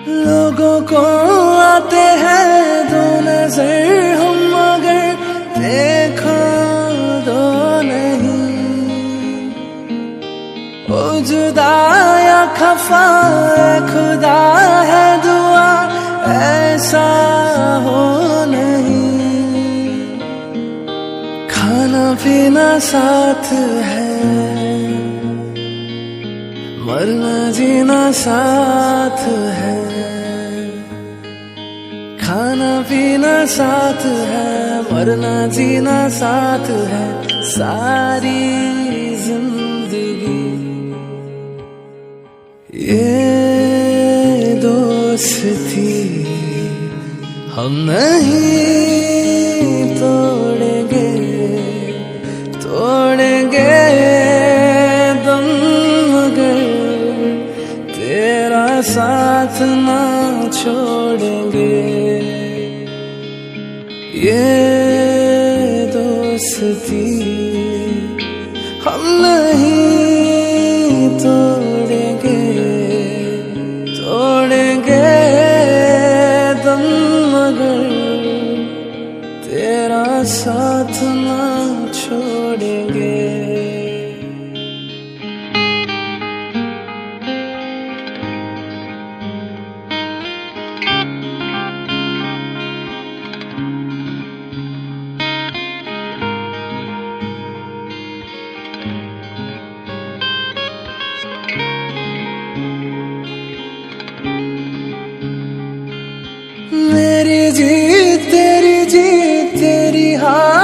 लोगों को आते हैं दो नजर, हम मगर देखो दो नहीं। ओ जुदा या खफा खुदा है दुआ ऐसा हो नहीं। खाना पीना साथ है, मरना जीना साथ है। खाना पीना साथ है, मरना जीना साथ है। सारी जिंदगी ये दोस्ती हम नहीं तोड़ेंगे, तोड़ेंगे दम मगर तेरा साथ ना छोड़ेंगे। ये दोस्ती हम नहीं तोड़ेंगे, तोड़ेंगे दम मगर तेरा साथ ना छोड़ेंगे। मेरी जीत तेरी जीत, तेरी हार